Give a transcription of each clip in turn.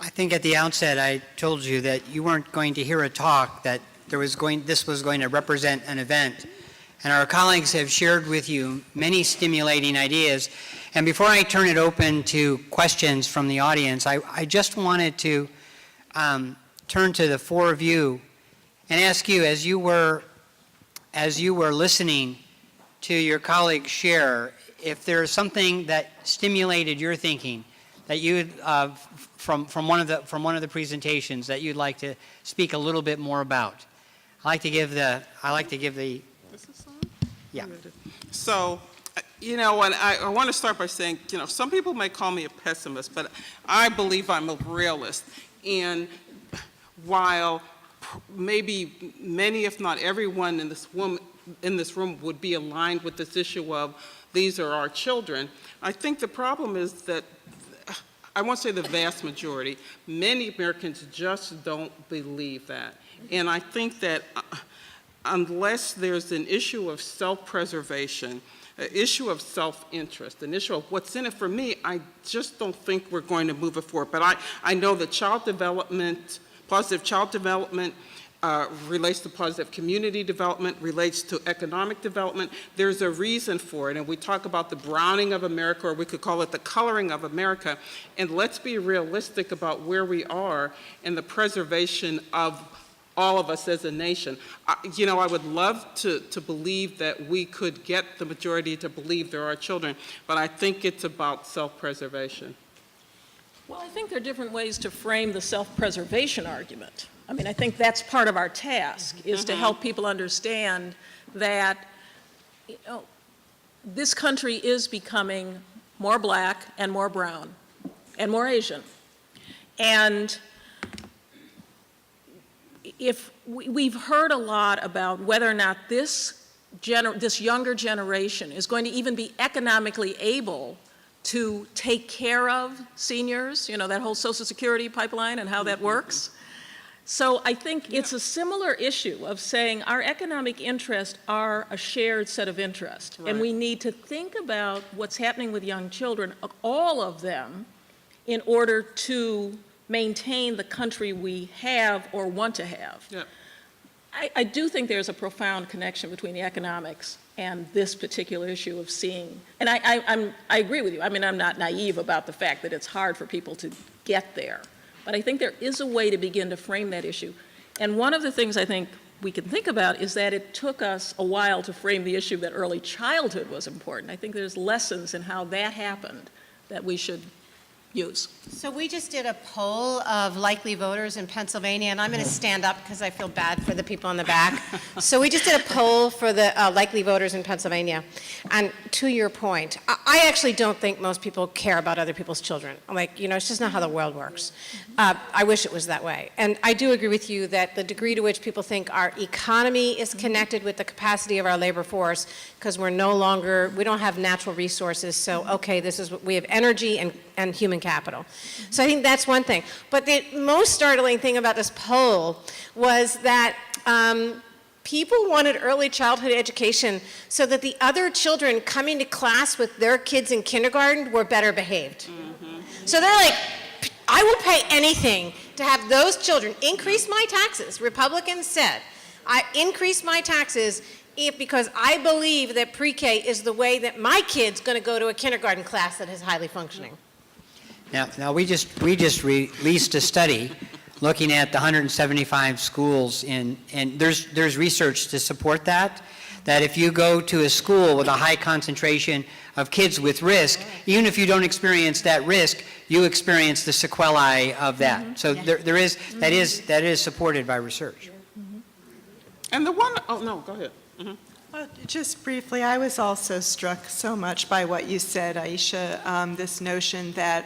I think at the outset I told you that you weren't going to hear a talk, that this was going to represent an event. And our colleagues have shared with you many stimulating ideas. And before I turn it open to questions from the audience, I just wanted to turn to the four of you and ask you, as you were listening to your colleagues share, if there's something that stimulated your thinking that you from one of the presentations that you'd like to speak a little bit more about. I like to give the. This is on? Yeah. So, and I want to start by saying, some people may call me a pessimist, but I believe I'm a realist. And while maybe many, if not everyone in this room would be aligned with this issue of these are our children, I think the problem is that, I won't say the vast majority, many Americans just don't believe that. And I think that unless there's an issue of self-preservation, an issue of self-interest, an issue of what's in it for me, I just don't think we're going to move it forward. But I know that positive child development relates to positive community development, relates to economic development. There's a reason for it, and we talk about the browning of America, or we could call it the coloring of America, and let's be realistic about where we are in the preservation of all of us as a nation. I would love to believe that we could get the majority to believe there are children, but I think it's about self-preservation. Well, I think there are different ways to frame the self-preservation argument. I mean, I think that's part of our task, is to help people understand that, this country is becoming more black and more brown and more Asian. And if we've heard a lot about whether or not this younger generation is going to even be economically able to take care of seniors, that whole Social Security pipeline and how that works. So I think it's a similar issue of saying our economic interests are a shared set of interests. Right. And we need to think about what's happening with young children, all of them, in order to maintain the country we have or want to have. Yep. I do think there's a profound connection between the economics and this particular issue of seeing, and I agree with you. I mean, I'm not naive about the fact that it's hard for people to get there. But I think there is a way to begin to frame that issue. And one of the things I think we can think about is that it took us a while to frame the issue that early childhood was important. I think there's lessons in how that happened that we should use. So we just did a poll of likely voters in Pennsylvania, and I'm going to stand up because I feel bad for the people in the back. So we just did a poll for the likely voters in Pennsylvania. And to your point, I actually don't think most people care about other people's children. It's just not how the world works. I wish it was that way. And I do agree with you that the degree to which people think our economy is connected with the capacity of our labor force, because we don't have natural resources, so okay, we have energy and human capital. So I think that's one thing. But the most startling thing about this poll was that people wanted early childhood education so that the other children coming to class with their kids in kindergarten were better behaved. So they're like, I will pay anything to have those children increase my taxes. Republicans said, I increase my taxes because I believe that pre-K is the way that my kid's going to go to a kindergarten class that is highly functioning. Now we just released a study looking at the 175 schools and there's research to support that if you go to a school with a high concentration of kids with risk, even if you don't experience that risk, you experience the sequelae of that. So that is supported by research. And the one, oh no, go ahead. Well, just briefly, I was also struck so much by what you said, Aisha, this notion that,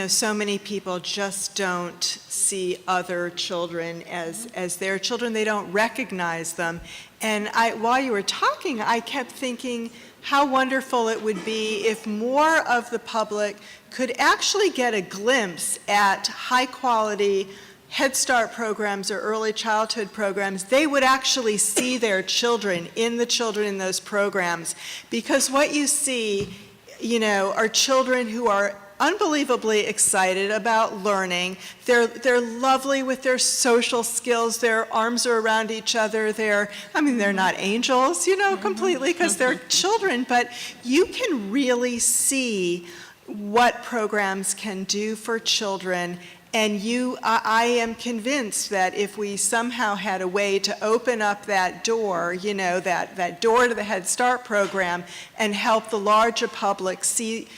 so many people just don't see other children as their children. They don't recognize them. And while you were talking, I kept thinking how wonderful it would be if more of the public could actually get a glimpse at high-quality Head Start programs or early childhood programs. They would actually see their children in those programs, because what you see, are children who are unbelievably excited about learning. They're lovely with their social skills. Their arms are around each other. They're not angels, completely, because they're children, but you can really see what programs can do for children. And I am convinced that if we somehow had a way to open up that door, that door to the Head Start program and help the larger public see,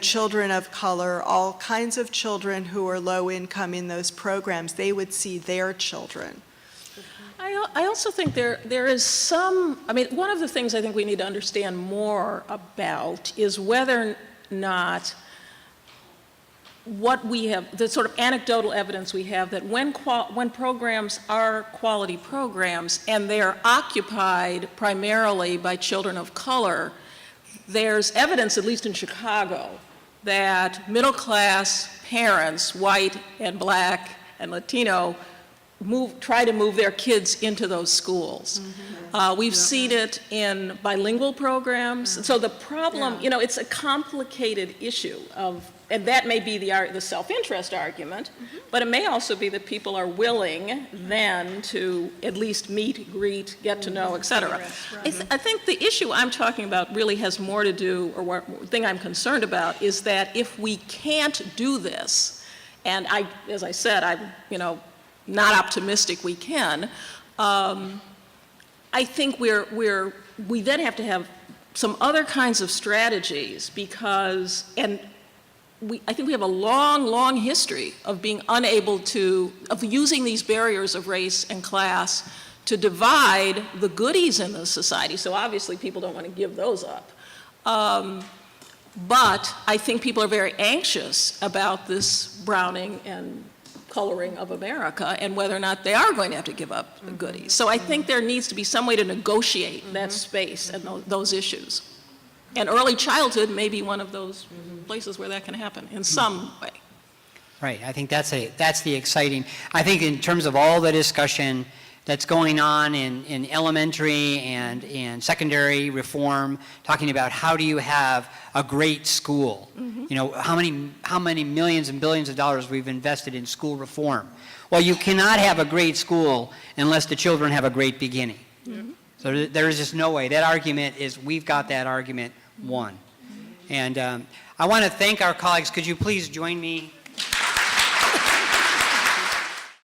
children of color, all kinds of children who are low income in those programs, they would see their children. I also think there is some, one of the things I think we need to understand more about is whether or not what we have, the sort of anecdotal evidence we have that when programs are quality programs and they are occupied primarily by children of color, there's evidence, at least in Chicago, that middle-class parents, white and black and Latino, try to move their kids into those schools. We've seen it in bilingual programs. So the problem, it's a complicated issue and that may be the self-interest argument, but it may also be that people are willing then to at least meet, greet, get to know, et cetera. I think the issue I'm talking about really has more to do, or the thing I'm concerned about, is that if we can't do this, and as I said, I'm, not optimistic we can, I think we then have to have some other kinds of strategies because, I think we have a long, long history of being unable of using these barriers of race and class to divide the goodies in the society. So obviously people don't want to give those up. But I think people are very anxious about this browning and coloring of America and whether or not they are going to have to give up the goodies. So I think there needs to be some way to negotiate that space and those issues. And early childhood may be one of those places where that can happen in some way. Right, I think that's the exciting, I think in terms of all the discussion that's going on in elementary and in secondary reform, talking about how do you have a great school? How many millions and billions of dollars we've invested in school reform. Well, you cannot have a great school unless the children have a great beginning. So there is just no way. That argument we've got that argument won. And I want to thank our colleagues. Could you please join me